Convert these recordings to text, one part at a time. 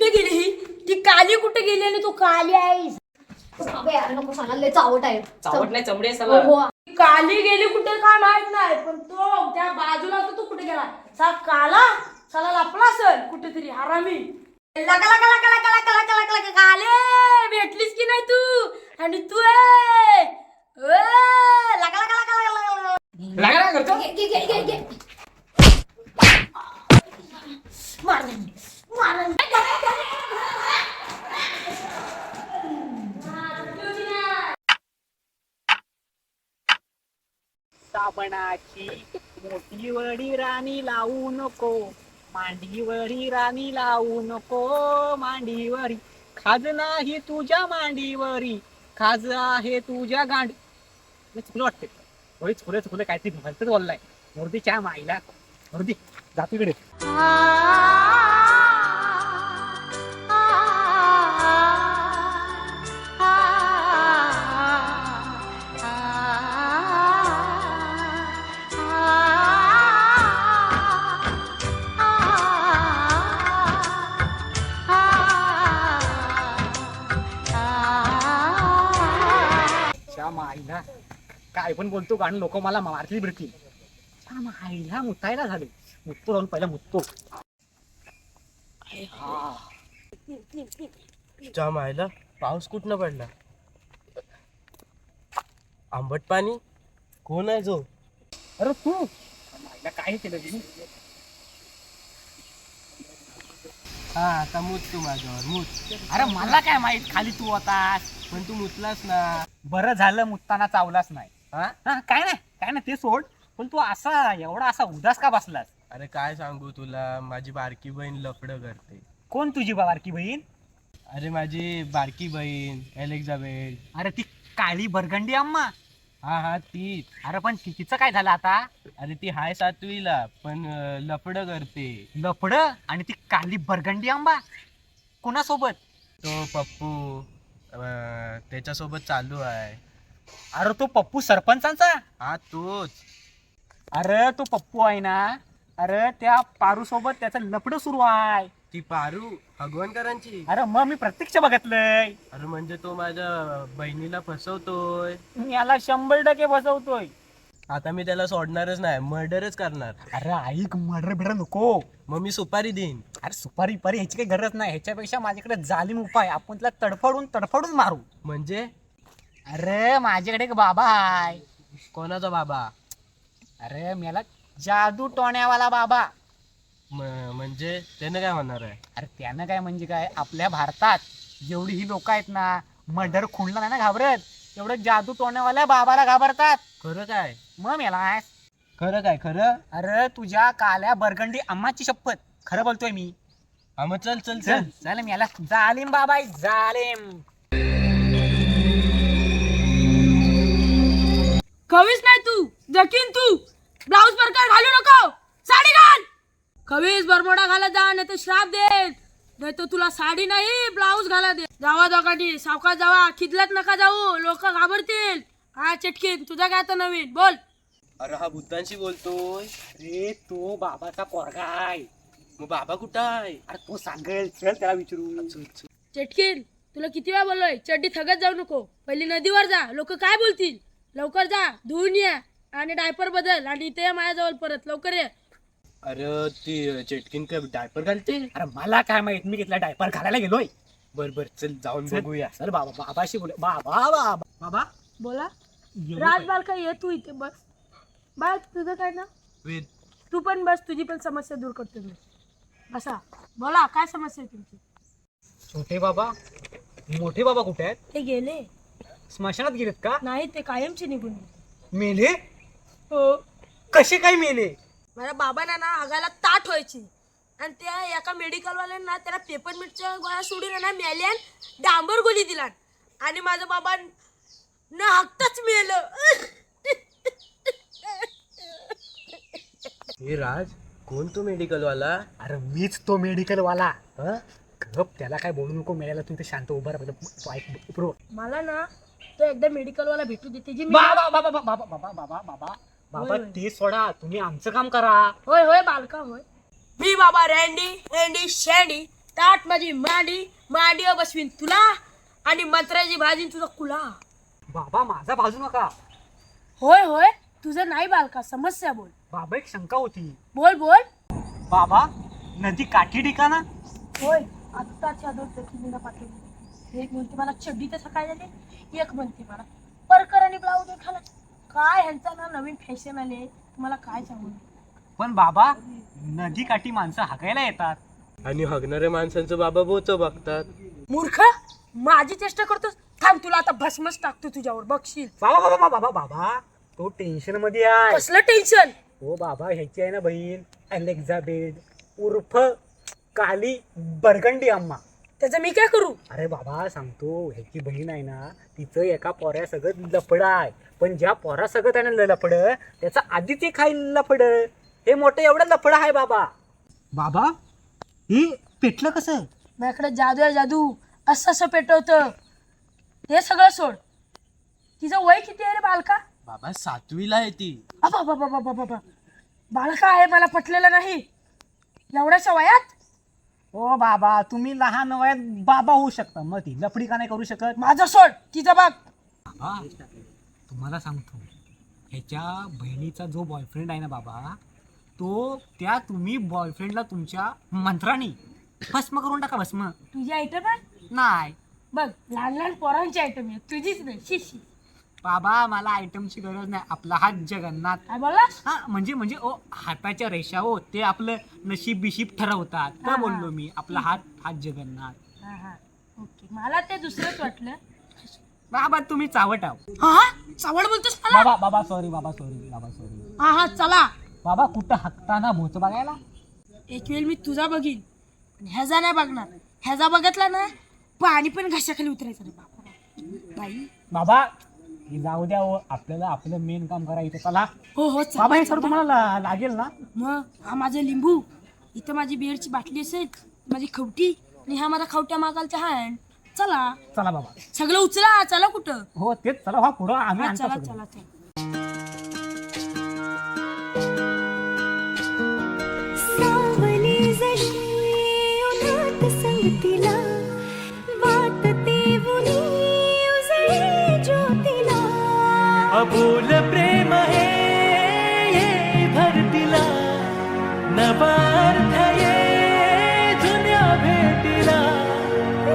कुठे गेली ही? ती काली कुठे गेली आणि तू काली आहेस? अबे यार नको सांगा, लय चावट आहे. चावट नाही चमडे हो सगळं. हो. ती काली गेली कुठे काय माहित नाही, पण तो त्या बाजूला होता, तू कुठे गेला? सा काला चला लपला असेल कुठेतरी हरामी. लगा लगा लगा लगा लगा लगा लगा लगा काले भेटलीस की नाही तू? आणि तू लगा लगा लगा लगा लगा लागा ना करतो. घे. मार मार. साबणाची मोठी वडी राणी लावू नको, मांडीवरी राणी लावू नको, मांडीवरी खाज नाही तुझ्या मांडीवरी, खाज आहे तुझ्या गांडी. चुकलं वाटते होय, चुकलं काहीतरी भलतच बोललाय. मोरदीच्या माईला मोरदी जातो इकडे. माईला काय पण बोलतो गाणं, लोक मला मारतील बिरतील. माईला मुतायला झाले, मुततो जाऊन पहिला मुततो. च्या मायला पाऊस कुठनं पडला? आंबट पाणी कोण आहे जो? अरे तू माईला काय केलं तुम्ही? हा आता मूत तू माझ्यावर मूत. अरे मला काय माहित, खाली तू होतास. पण तू मुतलास ना. बरं झालं मुत्ताना चावलाच नाही. हा काय नाही ते सोड. पण तू असा एवढा असा उदास का बसलास? अरे काय सांगू तुला, माझी बारकी बहीण लफडं करते. कोण तुझी बारकी बहीण? अरे माझी बारकी बहीण एलेक्झाबेथ. अरे ती काळी बरगंडी अम्मा. हा ती. अरे पण तिचं काय झालं आता? अरे ती हाय 7वीला पण लफडं करते. लफड आणि ती काली बरगंडी आंबा कोणासोबत? तो पप्पू त्याच्यासोबत चालू आहे. अरे तो पप्पू सरपंचांचा? हा तोच. अरे तो पप्पू आहे ना, अरे त्या पारू सोबत त्याचं लफड सुरू आहे. ती पारू भगवानकरांची. अरे मग मी प्रत्यक्ष बघितलंय. अरे म्हणजे तो माझ्या बहिणीला फसवतोय. मी याला 100% बसवतोय. आता मी त्याला सोडणारच नाही, मर्डरच करणार. अरे ऐक, मर्डर बिडर नको. मग मी सुपारी देईन. अरे सुपारी पारी ह्याची काही गरज नाही. ह्याच्यापेक्षा माझ्याकडे जालिम उपाय, आपण त्याला तडफडून मारू. म्हणजे? अरे माझ्याकडे एक बाबा आहे. कोणाचा बाबा? अरे मेला जादू टोण्यावाला बाबा. म्हणजे त्यानं काय होणार आहे? अरे त्यानं काय म्हणजे काय, आपल्या भारतात जेवढी ही लोक आहेत ना, मर्डर खूनला नाही ना घाबरत, तेवढं जादू टोण्यावाल्या बाबाला घाबरतात. खरं काय? मग मेला. खरं काय? खरं? अरे तुझ्या काल्या बरगंडी अम्माची शपथ, खरं बोलतोय मी. हा मग चल चल चल चल. झालं मेला. जालिम बाबा आहे, जालिम. खवीस नाही तू, जकीन तू. ब्लाऊज प्रकार घालू नको, साडी घाल. खवीस बरमोडा घाला जा, नाही तर श्राप देईल. नाही तर तुला साडी नाही ब्लाऊज घाला दे. जावा दोघांनी सावकाश जावा, खिदलत नका जाऊ, लोक घाबरतील. हा चटकीन, तुझा काय आता नवीन बोल. अरे हा भूतांशी बोलतोय. अरे तो बाबाचा पोरगा आहे. मग बाबा कुठं आहे? अरे तो सांगेल, चल त्याला विचारू. चटकीन, तुला किती वेळा बोललोय, चड्डी थगत जाऊ नको. पहिली नदीवर जा, लोक काय बोलतील. लवकर जा, धुवून ये आणि डायपर बदल आणि इथे ये माझ्याजवळ परत, लवकर ये. अरे ती चटकीन काय डायपर घालते? अरे मला काय माहित, मी घेतला डायपर घालायला गेलोय. बर चल जाऊन चल. बघूया. चल बाबा, बाबाशी बोल. बाबा बोला. येऊ राज काय? बाल काय ये तू इथे बस. बाळ तुझं काय ना, वेद. तू पण बस, तुझी पण समस्या दूर करतो मी. बसा, बोला काय समस्या आहे तुमची. छोटे बाबा, मोठे बाबा कुठे आहेत? ते गेले स्मशानात गेलेत का? नाही, ते कायमचे निघून गेले. मेले? हो, कसे काय मेले? माझ्या बाबांना ना आगायला ताट व्हायची आणि त्या एका मेडिकलवाल्यांना त्याला पेपरमिंटच्या गोळ्या सोडून ना मेल्यान डांबर गोळी दिला आणि माझ्या बाबा न हक्तच मेलं. हे राज, कोण तो मेडिकल वाला? अरे मीच तो मेडिकल वाला. गप, त्याला काय बोलू नको, मेल्याला तू इथे शांत उभा राहा. तो ऐक बरोबर. मला ना तो एकदा मेडिकलवाला भेटू दे. त्याची बाबा बाबा बाबा बाबा बाबा बाबा बाबा होय. ते सोडा, तुम्ही आमचं काम करा. होय होय बालका होय. मी बाबा रँडी रँडी शँडी ताट माझी मांडी मांडीवर बसवीन तुला आणि मंत्र्याची भाजी तुझा कुला. बाबा माझा बाजू नका. होय होय तुझं नाही बालका समस्या बोल. बाबा एक शंका होती. बोल बोल. बाबा नदी काठी ठिकाणा. होय आत्ताच्या दोन दक्षिणेला पाठवली. एक म्हणते मला चड्डी तर सकाळी झाली, एक म्हणते मला परकर आणि ब्लाऊज घाला. काय ह्यांचा ना नवीन फॅशन आले तुम्हाला काय सांगू. पण बाबा नदी काठी माणसं हाकायला येतात आणि हगणाऱ्या माणसांचं बाबा बोच बघतात. मूर्ख माझी चेष्टा करतोस. थांब तुला आता भस्मच टाकतो तुझ्यावर बघशील. बाबा बाबा बाबा बाबा तो टेन्शन मध्ये आहे. कसलं टेन्शन. हो बाबा ह्याची आहे ना बहीण एलेक्झाबेथ उर्फ काली बरगंडी अम्मा. त्याचं मी काय करू. अरे बाबा सांगतो ह्याची बहीण आहे ना तिचं एका पोऱ्या सगळं लफड आहे. पण ज्या पोरा सगळं त्यानं लफड त्याचा आधी ते खाईल लफड. हे मोठं एवढं लफड आहे बाबा. बाबा हे पेटलं कसं. माझ्याकडे जादू आहे जादू. असं पेटवतं. हे सगळं सोड. तिचं वय किती आहे रे बालका. बाबा 7वीला आहे ती. बाबा बाबा बाबा बाबा बालका आहे मला पटलेलं नाही एवढ्याच्या वयात. हो बाबा तुम्ही लहान वयात बाबा होऊ शकता मग ती लफडी का नाही करू शकत. माझं सोड तिचं बघ. बाबा तुम्हाला सांगतो ह्याच्या बहिणीचा जो बॉयफ्रेंड आहे ना बाबा तो त्या तुम्ही बॉयफ्रेंडला तुमच्या मंत्राने भस्म करून टाका. भस्म तुझी आयटम आहे नाही बघ. लहान लहान पोरांची आयटम आहे तुझीच नाही. शिशी बाबा मला आयटमची गरज नाही. आपला हात जगन्नाथ. काय बोललास. हा म्हणजे ओ हाताच्या रेषा हो ते आपलं नशीब बिशीब ठरवतात. हा, काय हा. बोललो मी आपला हात जगन्नाथ. हा हा ओके मला ते दुसरंच वाटलं. बाबा तुम्ही चावट आहो. हा चावड बोलतोस मला. बाबा सॉरी बाबा सॉरी. हा हा चला. बाबा कुठं हाकताना भोच बघायला. एक वेळ मी तुझा बघीन पण ह्याचा नाही बघणार. ह्याचा बघितला ना पाणी पण घशाखाली उतरायचं रे बाबा. बाई बाबा हे जाऊ द्या हो आपल्याला आपलं मेन काम करायचं. चला हो हो बाबा हे चला. सर तुम्हाला लागेल ना. मग हा माझं लिंबू इथं माझी बिअरची बाटली असेल माझी खवटी आणि हा माझा खवट्या मागालचा हँड. चला चला बाबा सगळं उचला. चला कुठं. हो तेच चला हा पुढं आम्ही हा, आणतो चला सगळं. चला चला. सावली जशी उन्हात संगतीला वाटते उनी उजळे ज्योतीला. अबोल प्रेम हे ये भरतीला नवा अर्थ ये जुन्या भेटीला.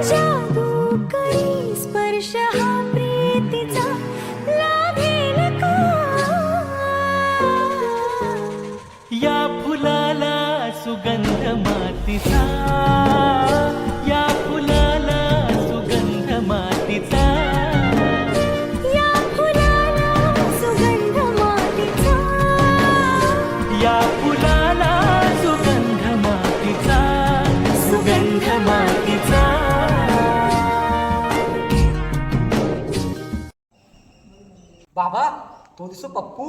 जादू करी स्पर्श हा प्रीतीचा लाभेल का. या फुलाला सुगंध मातीचा या फुलाला सुगंध मातीचा. या फुलाला सुगंध मातीचा. या फुलाला सुगंध मातीचा सुगंध मातीचा. बाबा तो दिसतो पप्पू.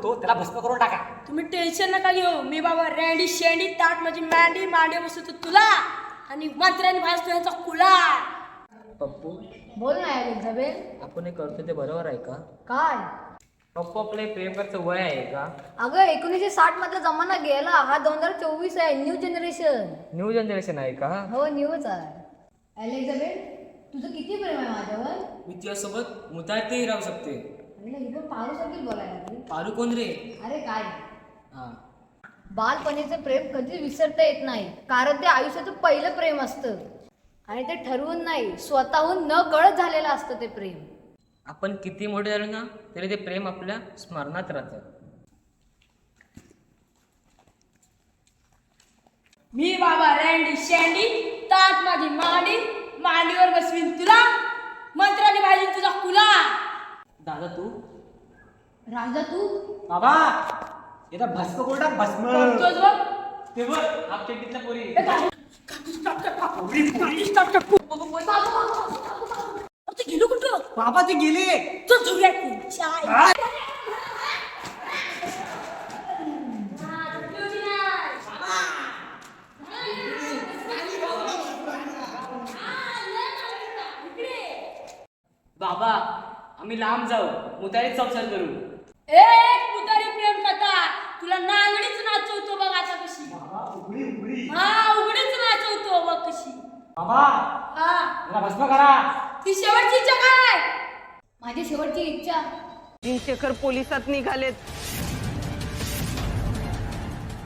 तो त्याला भस्म करून टाका. तुम्ही टेन्शन नका घेऊ. मी बाबा रँडी शेंडी ताट माझी मांडी मांडी बसवतो तुला आणि मंत्र्याने भाजतो ह्याचा कुला. पप्पू बोल ना एलिझाबेथ. आपण हे करतो ते बरोबर आहे का. काय पप्पू आपलं प्रेम करायचं वय आहे का. अगं 1960 मधला जमाना गेला. हा 2024 आहे. New generation. न्यू जनरेशन आहे का. हो न्यूच आहे. एलिझाबेथ तुझं किती प्रेम आहे माझ्यावर. मी तुझ्यासोबत मुतायतही राहू शकते. अरे ही पण पारू सारखीच बोलायला लागली. पारू कोण रे. अरे काय हा बालपणीचं प्रेम कधीच विसरता येत नाही. कारण ते आयुष्याचं पहिलं प्रेम असतं आणि ते ठरवून नाही स्वतःहून न कळत झालेलं असतं ते प्रेम. आपण किती मोठे झालो ना तरी ते प्रेम आपल्या स्मरणात राहतं. मी बाबा रँडी शेंडी ताट माझी मांडी मांडीवर बसवीन तुला मंत्र्याने भाजी तुझा कुला. दादा तू राजा तू बाबा याचा भस्म करून टाक. भस्म करतोस बघ. ते बघ आपल्या तिथल्या पोरी. ते गेलो कुठं. बाबा ते गेले. चल जाऊया की. चाय. बाबा आम्ही लांब जाऊ मुतारीत संसार करू. एक मुतारी प्रेम कथा तुला नांगडीच नाचवतो बघ आता कशी. हा उघडीच नाचवतो बघ. हा भस्म करा. ती शेवटची इच्छा काय? माझी शेवटची इच्छा. शेखर पोलिसात निघालेत.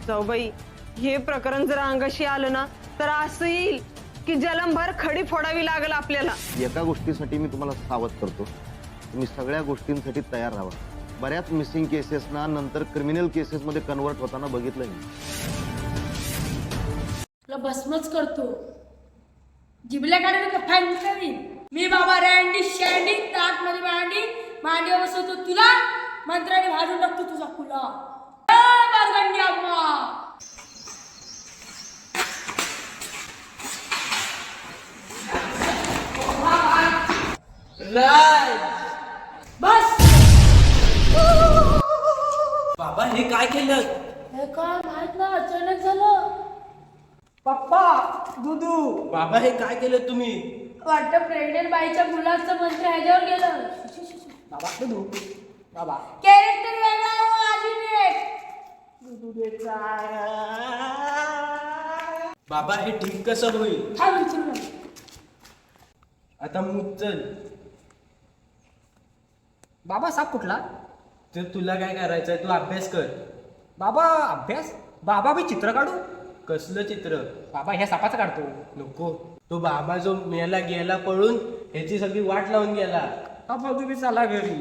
जाऊबाई, हे प्रकरण जर अंगाशी आलं ना तर असं येईल की जलमभर खडी फोडावी लागेल आपल्याला. एका गोष्टीसाठी मी तुम्हाला सावध करतो, तुम्ही सगळ्या गोष्टींसाठी तयार राहा. बऱ्याच मिसिंग केसेसना नंतर क्रिमिनल केसेसमध्ये कन्वर्ट होताना बघितलं मी. तुला भस्मच करतो. जिबल्या काढून का फॅन करीन मी बाबा. रँडी शँडी ताट मध्ये मांडीवर बसवतो तुला. मंत्राने भाजून टाकतो तुझा कुला. बारगंडी अम्मा. बस. बाबा हे काय केलं? हे काय माहित ना, अचानक झालं. पप्पा दुदू. बाबा हे काय केलं तुम्ही? वाटतं प्रेग्नेंट बाईच्या मुलाचं मंत्र ह्याच्यावर गेलं. बाबा दुदू. बाबा कॅरेक्टर वेगळा हो अजून एक. बाबा हे ठीक कसं होईल? थांब विचारू. आता मूत चल. बाबा साप कुठला? तर तुला काय करायचंय? तू अभ्यास कर. बाबा अभ्यास? बाबा मी चित्र काढू? कसलं चित्र? बाबा ह्या सापाचं काढतो. नको. तो बाबा जो मेला गेला पळून, ह्याची सगळी वाट लावून गेला. बाबा तुम्ही चला घरी.